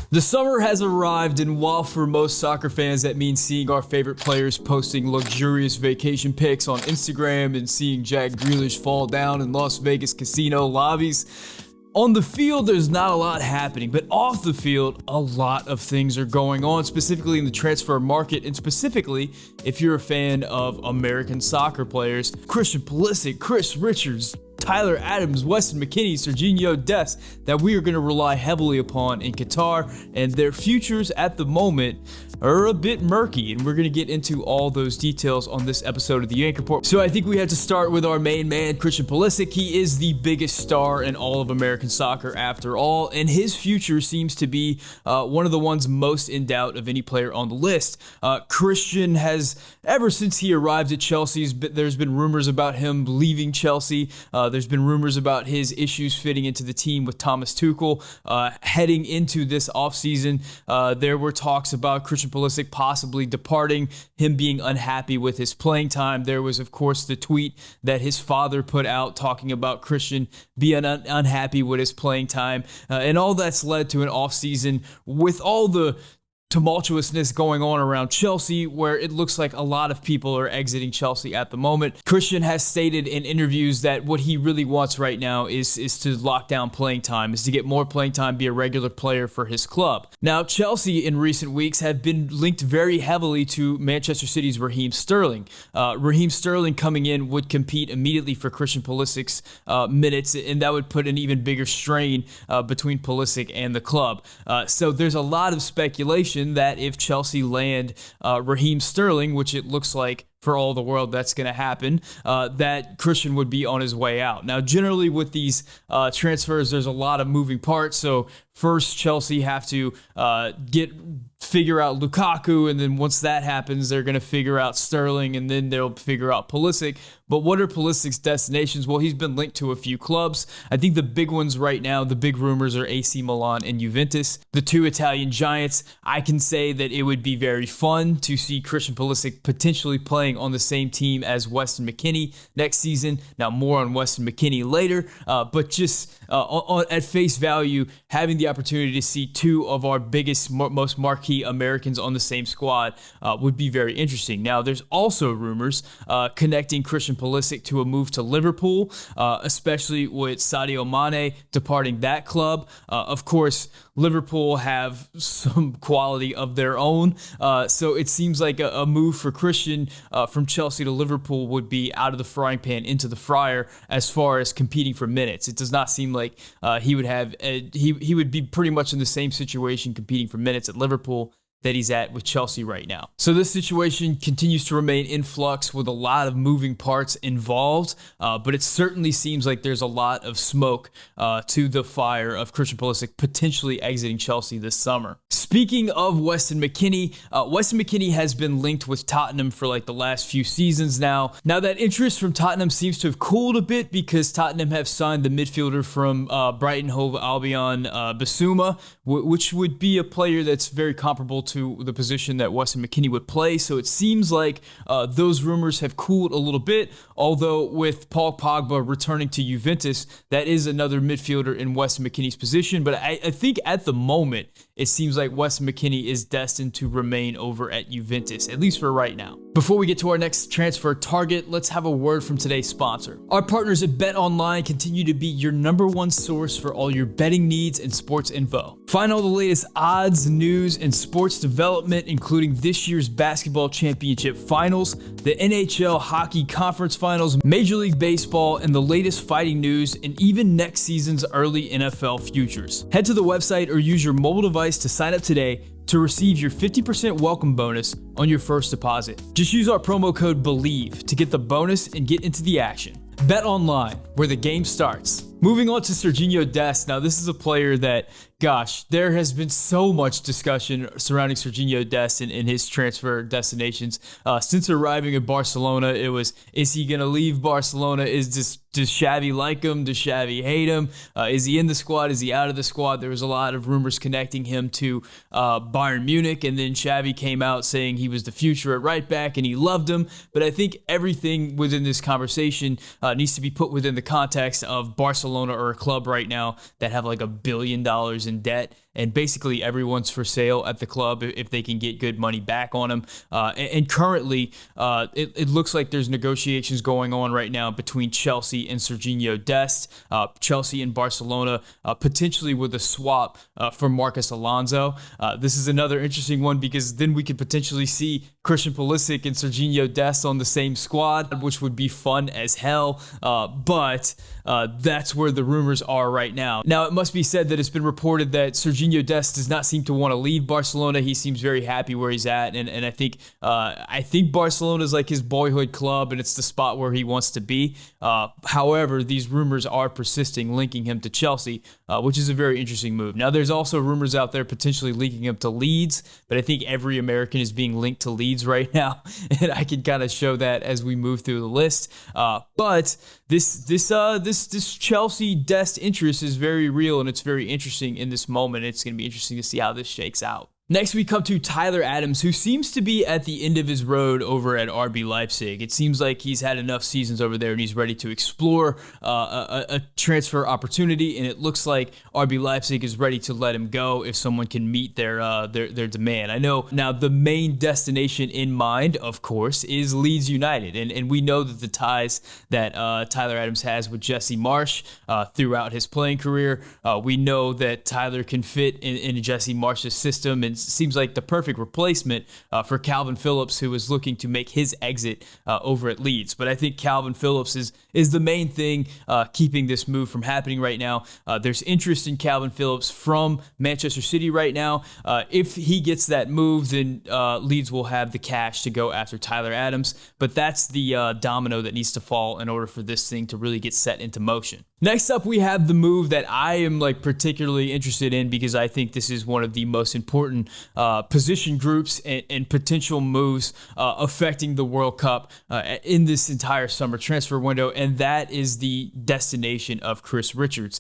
The summer has arrived, and while for most soccer fans that means seeing our favorite players posting luxurious vacation pics on Instagram and seeing Jack Grealish fall down in Las Vegas casino lobbies, on the field there's not a lot happening, but off the field a lot of things are going on, specifically in the transfer market, and specifically if you're a fan of American soccer players. Christian Pulisic, Chris Richards, Tyler Adams, Weston McKennie, Sergino Dest, that we are going to rely heavily upon in Qatar, and their futures at the moment are a bit murky, and we're going to get into all those details on this episode of the Yank Report. So I think we have to start with our main man, Christian Pulisic. He is the biggest star in all of American soccer after all, and his future seems to be one of the ones most in doubt of any player on the list. Christian has, ever since he arrived at Chelsea, there's been rumors about him leaving Chelsea. There's been rumors about his issues fitting into the team with Thomas Tuchel. Heading into this offseason, there were talks about Christian Pulisic possibly departing, him being unhappy with his playing time. There was, of course, the tweet that his father put out talking about Christian being unhappy with his playing time. And all that's led to an offseason with all the tumultuousness going on around Chelsea, where it looks like a lot of people are exiting Chelsea at the moment. Christian has stated in interviews that what he really wants right now is to lock down playing time, is to get more playing time, be a regular player for his club. Now, Chelsea in recent weeks have been linked very heavily to Manchester City's Raheem Sterling. Raheem Sterling coming in would compete immediately for Christian Pulisic's minutes, and that would put an even bigger strain between Pulisic and the club. So there's a lot of speculation that if Chelsea land Raheem Sterling, which it looks like for all the world that's going to happen, that Christian would be on his way out. Now, generally with these transfers, there's a lot of moving parts. So first, Chelsea have to figure out Lukaku, and then once that happens, they're going to figure out Sterling, and then they'll figure out Pulisic. But what are Pulisic's destinations? Well, he's been linked to a few clubs. I think the big ones right now, the big rumors are AC Milan and Juventus, the two Italian giants. I can say that it would be very fun to see Christian Pulisic potentially playing on the same team as Weston McKennie next season. Now, more on Weston McKennie later, but just at face value, having the opportunity to see two of our biggest, most marquee Americans on the same squad would be very interesting. Now, there's also rumors connecting Christian Pulisic to a move to Liverpool, especially with Sadio Mane departing that club. Of course, Liverpool have some quality of their own, so it seems like a move for Christian from Chelsea to Liverpool would be out of the frying pan into the fryer as far as competing for minutes. It does not seem like he would be pretty much in the same situation competing for minutes at Liverpool that he's at with Chelsea right now. So this situation continues to remain in flux with a lot of moving parts involved, but it certainly seems like there's a lot of smoke to the fire of Christian Pulisic potentially exiting Chelsea this summer. Speaking of Weston McKennie, Weston McKennie has been linked with Tottenham for like the last few seasons now. Now that interest from Tottenham seems to have cooled a bit because Tottenham have signed the midfielder from Brighton Hove Albion, Bissouma, which would be a player that's very comparable to the position that Weston McKennie would play. So it seems like those rumors have cooled a little bit, although with Paul Pogba returning to Juventus, that is another midfielder in Weston McKennie's position. But I think at the moment, it seems like Weston McKennie is destined to remain over at Juventus, at least for right now. Before we get to our next transfer target, let's have a word from today's sponsor. Our partners at BetOnline continue to be your #1 source for all your betting needs and sports info. Find all the latest odds, news, and sports development, including this year's basketball championship finals, the NHL hockey conference finals, Major League Baseball, and the latest fighting news, and even next season's early NFL futures. Head to the website or use your mobile device to sign up today to receive your 50% welcome bonus on your first deposit. Just use our promo code BELIEVE to get the bonus and get into the action. Bet online, where the game starts. Moving on to Sergino Dest. Now, this is a player that, gosh, there has been so much discussion surrounding Sergino Dest and his transfer destinations. Since arriving at Barcelona, it was, is he going to leave Barcelona? Does Xavi like him? Does Xavi hate him? Is he in the squad? Is he out of the squad? There was a lot of rumors connecting him to Bayern Munich, and then Xavi came out saying he was the future at right back and he loved him. But I think everything within this conversation needs to be put within the context of Barcelona or a club right now that have like $1 billion in debt and basically everyone's for sale at the club if they can get good money back on him. And currently, it looks like there's negotiations going on right now between Chelsea and Sergino Dest. Chelsea and Barcelona potentially with a swap for Marcos Alonso. This is another interesting one because then we could potentially see Christian Pulisic and Sergino Dest on the same squad, which would be fun as hell. But that's where the rumors are right now. Now, it must be said that it's been reported that Sergino Dest does not seem to want to leave Barcelona. He seems very happy where he's at, and I think Barcelona is like his boyhood club, and it's the spot where he wants to be. However, these rumors are persisting, linking him to Chelsea, which is a very interesting move. Now, there's also rumors out there potentially linking him to Leeds, but I think every American is being linked to Leeds right now, and I can kind of show that as we move through the list. But this Chelsea Dest interest is very real, and it's very interesting in this moment. It's going to be interesting to see how this shakes out. Next, we come to Tyler Adams, who seems to be at the end of his road over at RB Leipzig. It seems like he's had enough seasons over there and he's ready to explore a transfer opportunity, and it looks like RB Leipzig is ready to let him go if someone can meet their demand. I know now the main destination in mind, of course, is Leeds United, and we know that the ties that Tyler Adams has with Jesse Marsch throughout his playing career. We know that Tyler can fit in Jesse Marsch's system, and seems like the perfect replacement for Calvin Phillips, who is looking to make his exit over at Leeds. But I think Calvin Phillips is the main thing keeping this move from happening right now. There's interest in Calvin Phillips from Manchester City right now. If he gets that move, then Leeds will have the cash to go after Tyler Adams. But that's the domino that needs to fall in order for this thing to really get set into motion. Next up, we have the move that I am particularly interested in because I think this is one of the most important position groups and potential moves affecting the World Cup in this entire summer transfer window, and that is the destination of Chris Richards.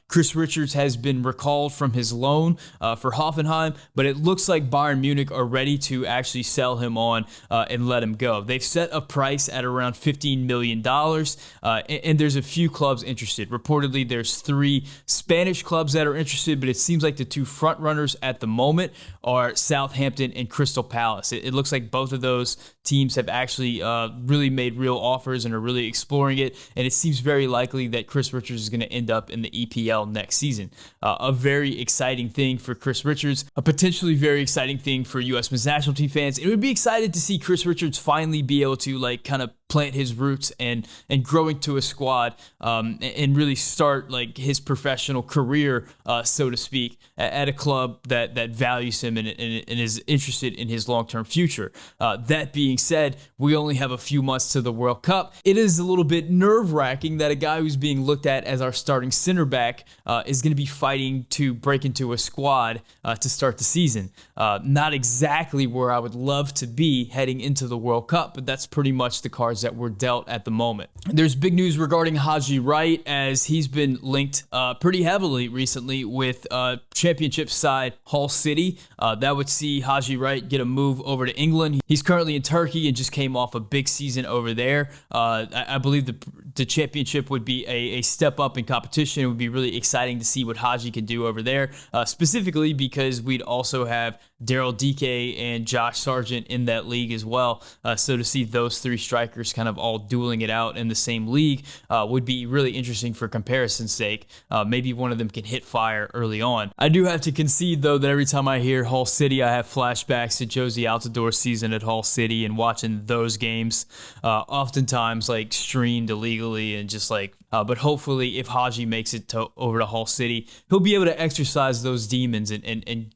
Chris Richards has been recalled from his loan for Hoffenheim, but it looks like Bayern Munich are ready to actually sell him on and let him go. They've set a price at around $15 million, and there's a few clubs interested. Reportedly, there's 3 Spanish clubs that are interested, but it seems like the 2 front runners at the moment are Southampton and Crystal Palace. It looks like both of those teams have actually really made real offers and are really exploring it, and it seems very likely that Chris Richards is going to end up in the EPL next season. A very exciting thing for Chris Richards, a potentially very exciting thing for U.S. men's national team fans. It would be excited to see Chris Richards finally be able to kind of plant his roots and growing to a squad and really start his professional career, so to speak, at a club that values him and is interested in his long-term future. That being said, we only have a few months to the World Cup. It is a little bit nerve-wracking that a guy who's being looked at as our starting center back is going to be fighting to break into a squad to start the season. Not exactly where I would love to be heading into the World Cup, but that's pretty much the cards that were dealt at the moment. There's big news regarding Haji Wright, as he's been linked pretty heavily recently with championship side Hull City. That would see Haji Wright get a move over to England. He's currently in Turkey and just came off a big season over there. I believe the championship would be a step up in competition. It would be really exciting to see what Haji can do over there, specifically because we'd also have Daryl Dike and Josh Sargent in that league as well. So to see those 3 strikers kind of all dueling it out in the same league would be really interesting for comparison's sake. Maybe one of them can hit fire early on. I do have to concede, though, that every time I hear Hull City, I have flashbacks to Josie Altidore's season at Hull City and watching those games, oftentimes streamed illegally and just but hopefully if Haji makes it over to Hull City, he'll be able to exercise those demons and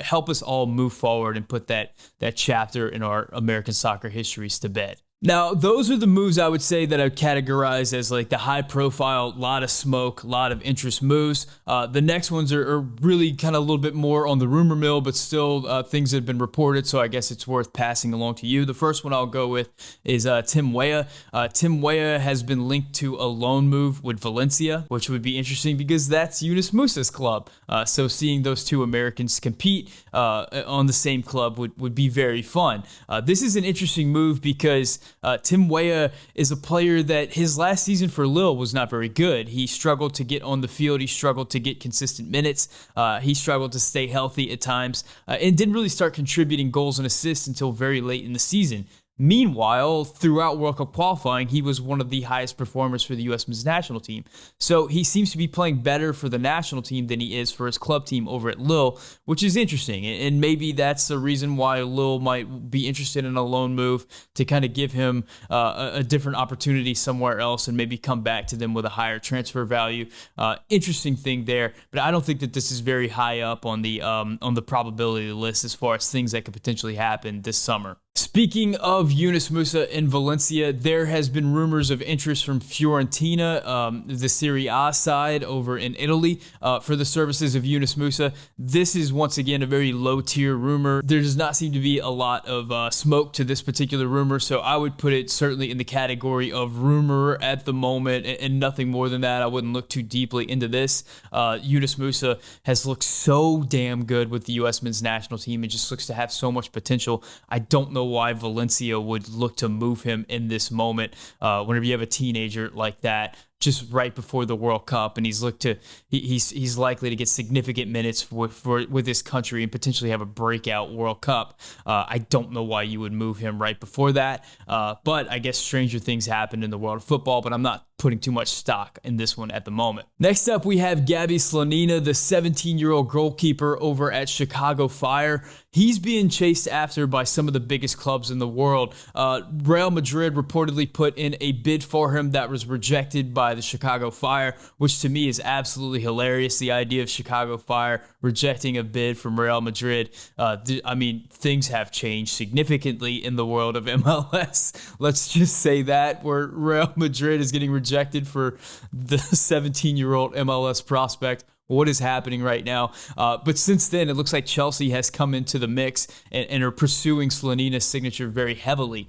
help us all move forward and put that chapter in our American soccer histories to bed. Now, those are the moves I would say that I would categorize as the high-profile, lot of smoke, lot of interest moves. The next ones are really kind of a little bit more on the rumor mill, but still things that have been reported, so I guess it's worth passing along to you. The first one I'll go with is Tim Weah. Tim Weah has been linked to a loan move with Valencia, which would be interesting because that's Yunus Musa's club. So seeing those 2 Americans compete on the same club would be very fun. This is an interesting move because Tim Weah is a player that his last season for Lille was not very good. He struggled to get on the field. He struggled to get consistent minutes. He struggled to stay healthy at times and didn't really start contributing goals and assists until very late in the season. Meanwhile, throughout World Cup qualifying, he was one of the highest performers for the U.S. men's national team. So he seems to be playing better for the national team than he is for his club team over at Lille, which is interesting. And maybe that's the reason why Lille might be interested in a loan move to kind of give him a different opportunity somewhere else and maybe come back to them with a higher transfer value. Interesting thing there, but I don't think that this is very high up on the probability list as far as things that could potentially happen this summer. Speaking of Yunus Musah in Valencia, there has been rumors of interest from Fiorentina, the Serie A side over in Italy, for the services of Yunus Musah. This is once again a very low-tier rumor. There does not seem to be a lot of smoke to this particular rumor, so I would put it certainly in the category of rumor at the moment and nothing more than that. I wouldn't look too deeply into this. Yunus Musah has looked so damn good with the U.S. men's national team and just looks to have so much potential. I don't know why Valencia would look to move him in this moment. Whenever you have a teenager like that, just right before the World Cup, and he's likely to get significant minutes with his country and potentially have a breakout World Cup. I don't know why you would move him right before that, but I guess stranger things happened in the world of football, but I'm not putting too much stock in this one at the moment. Next up, we have Gabi Slonina, the 17-year-old goalkeeper over at Chicago Fire. He's being chased after by some of the biggest clubs in the world. Real Madrid reportedly put in a bid for him that was rejected by the Chicago Fire, which to me is absolutely hilarious. The idea of Chicago Fire rejecting a bid from Real Madrid. I mean, things have changed significantly in the world of MLS. Let's just say that, where Real Madrid is getting rejected for the 17-year-old MLS prospect. What is happening right now? But since then, it looks like Chelsea has come into the mix and are pursuing Slonina's signature very heavily,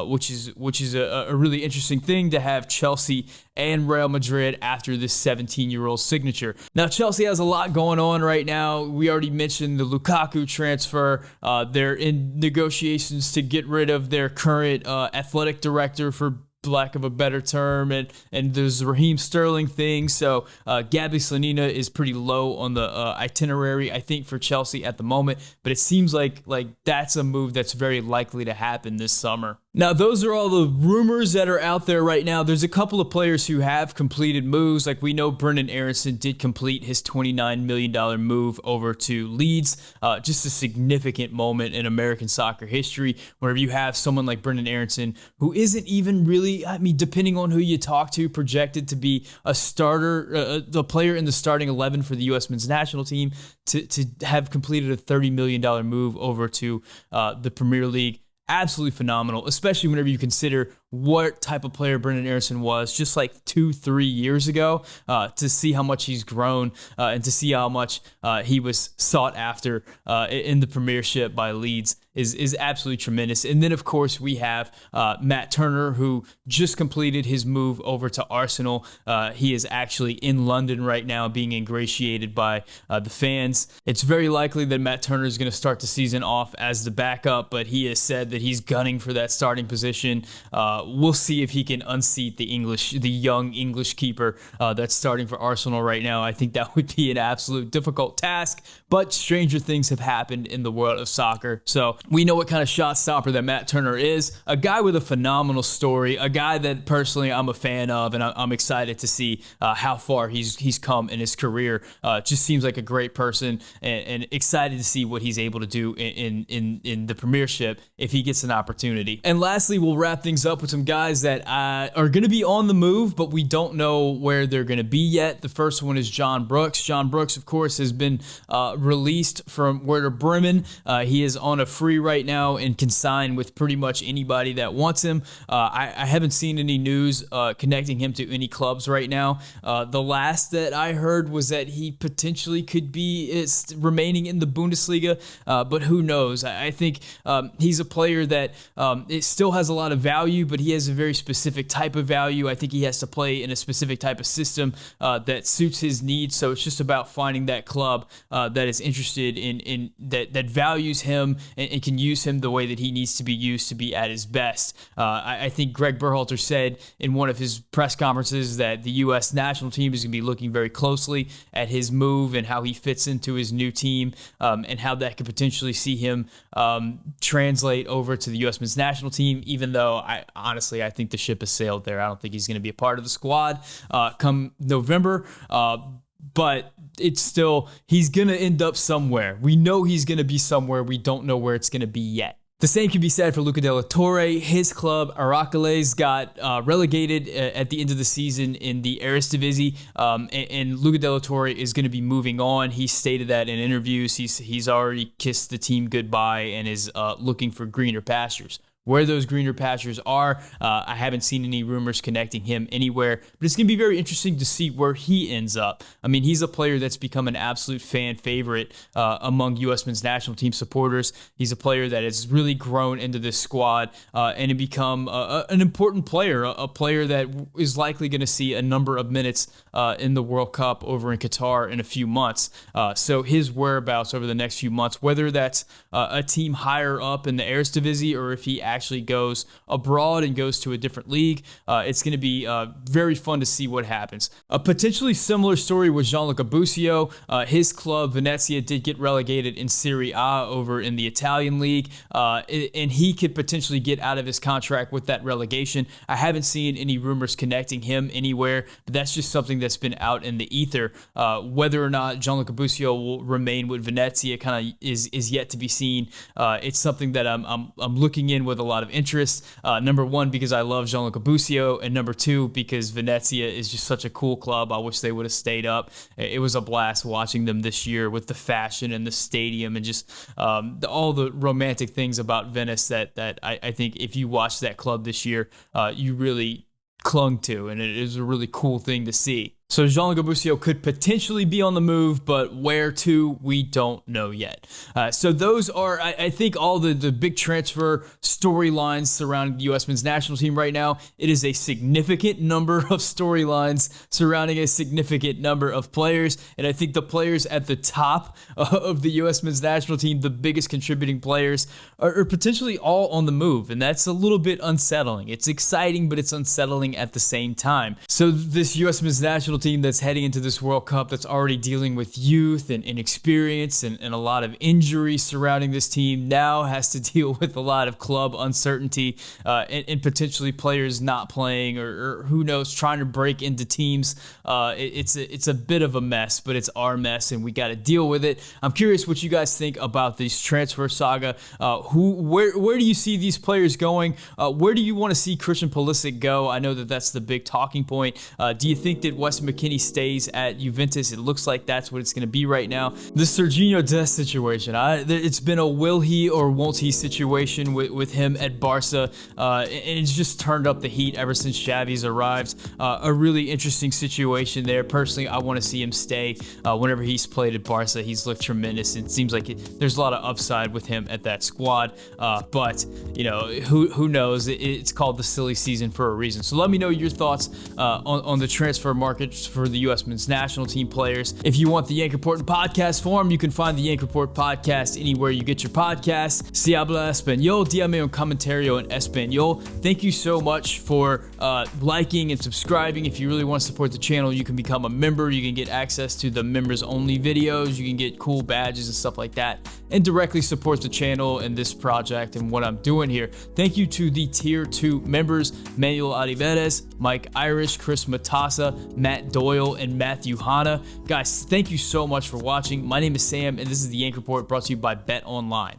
which is a really interesting thing to have Chelsea and Real Madrid after this 17-year-old signature. Now, Chelsea has a lot going on right now. We already mentioned the Lukaku transfer. They're in negotiations to get rid of their current athletic director, for lack of a better term, and there's Raheem Sterling thing. So Gabi Slonina is pretty low on the itinerary, I think, for Chelsea at the moment, but it seems like that's a move that's very likely to happen this summer. Now, those are all the rumors that are out there right now. There's a couple of players who have completed moves. Like, we know Brendan Aaronson did complete his $29 million move over to Leeds. Just a significant moment in American soccer history, whenever you have someone like Brendan Aaronson, who isn't even really, I mean, depending on who you talk to, projected to be a starter, the player in the starting 11 for the U.S. men's national team, to have completed a $30 million move over to the Premier League. Absolutely phenomenal, especially whenever you consider what type of player Brendan Aaronson was just like 2-3 years ago, to see how much he's grown and to see how much he was sought after in the Premiership by Leeds is absolutely tremendous. And then, of course, we have Matt Turner, who just completed his move over to Arsenal. He is actually in London right now being ingratiated by the fans. It's very likely that Matt Turner is going to start the season off as the backup, but he has said that he's gunning for that starting position. We'll see if he can unseat the young English keeper that's starting for Arsenal right now. I think that would be an absolute difficult task, but stranger things have happened in the world of soccer. So we know what kind of shot stopper that Matt Turner is. A guy with a phenomenal story, a guy that personally I'm a fan of, and I'm excited to see how far he's come in his career. Just seems like a great person, and excited to see what he's able to do in the Premiership if he gets an opportunity. And lastly, we'll wrap things up with some guys that are going to be on the move, but we don't know where they're going to be yet. The first one is John Brooks. John Brooks, of course, has been released from Werder Bremen. He is on a free right now and can sign with pretty much anybody that wants him. I haven't seen any news connecting him to any clubs right now. The last that I heard was that he potentially could be remaining in the Bundesliga, but who knows? I think he's a player that it still has a lot of value, but but he has a very specific type of value. I think he has to play in a specific type of system that suits his needs. So it's just about finding that club that is interested in that values him and can use him the way that he needs to be used to be at his best. I think Greg Berhalter said in one of his press conferences that the U.S. national team is going to be looking very closely at his move and how he fits into his new team, and how that could potentially see him translate over to the U.S. men's national team, even though I think the ship has sailed there. I don't think he's going to be a part of the squad come November, but it's still, he's going to end up somewhere. We know he's going to be somewhere. We don't know where it's going to be yet. The same can be said for Luca de la Torre. His club, Heracles, got relegated at the end of the season in the Eredivisie, and Luca de la Torre is going to be moving on. He stated that in interviews. He's already kissed the team goodbye and is looking for greener pastures. Where those greener pastures are, I haven't seen any rumors connecting him anywhere, but it's going to be very interesting to see where he ends up. I mean, he's a player that's become an absolute fan favorite among U.S. men's national team supporters. He's a player that has really grown into this squad and has become an important player, a player that is likely going to see a number of minutes in the World Cup over in Qatar in a few months. So his whereabouts over the next few months, whether that's a team higher up in the Eredivisie or if he actually goes abroad and goes to a different league, it's going to be very fun to see what happens. A potentially similar story with Gianluca Cabuccio. His club, Venezia, did get relegated in Serie A over in the Italian league, and he could potentially get out of his contract with that relegation. I haven't seen any rumors connecting him anywhere, but that's just something that's been out in the ether. Whether or not Gianluca Cabuccio will remain with Venezia kind of is yet to be seen. It's something that I'm looking in with a lot of interest. Number one, because I love Gianluca Cabuccio, and number two, because Venezia is just such a cool club. I wish they would have stayed up. It was a blast watching them this year with the fashion and the stadium and just all the romantic things about Venice that I think if you watch that club this year, you really clung to, and it is a really cool thing to see. So Gianluca Cabuccio could potentially be on the move, but where to, we don't know yet. So those are, I think, all the big transfer storylines surrounding the U.S. men's national team right now. It is a significant number of storylines surrounding a significant number of players, and I think the players at the top of the U.S. men's national team, the biggest contributing players, are potentially all on the move, and that's a little bit unsettling. It's exciting, but it's unsettling at the same time. So this U.S. men's national team that's heading into this World Cup, that's already dealing with youth and inexperience and a lot of injuries surrounding this team, now has to deal with a lot of club uncertainty and potentially players not playing or who knows, trying to break into teams. It's a bit of a mess, but it's our mess and we got to deal with it. I'm curious what you guys think about this transfer saga. Where do you see these players going? Where do you want to see Christian Pulisic go? I know that's the big talking point. Do you think that Wes McKennie stays at Juventus? It looks like that's what it's going to be right now. The Sergino Dest situation, it's been a will he or won't he situation with him at Barca, and it's just turned up the heat ever since Xavi's arrived. A really interesting situation there. Personally, I want to see him stay. Whenever he's played at Barca, he's looked tremendous, and it seems like there's a lot of upside with him at that squad, but you know, who knows? It's called the silly season for a reason. So let me know your thoughts on the transfer market for the U.S. men's national team players. If you want the Yank Report in podcast form, you can find the Yank Report podcast anywhere you get your podcasts. Si habla español, dígame un comentario en español. Thank you so much for liking and subscribing. If you really want to support the channel, you can become a member. You can get access to the members only videos. You can get cool badges and stuff like that, and directly support the channel and this project and what I'm doing here. Thank you to the Tier 2 members, Manuel Oliveres, Mike Irish, Chris Matassa, Matt Doyle, and Matthew Hanna. Guys, thank you so much for watching. My name is Sam, and this is the Yank Report brought to you by Bet Online.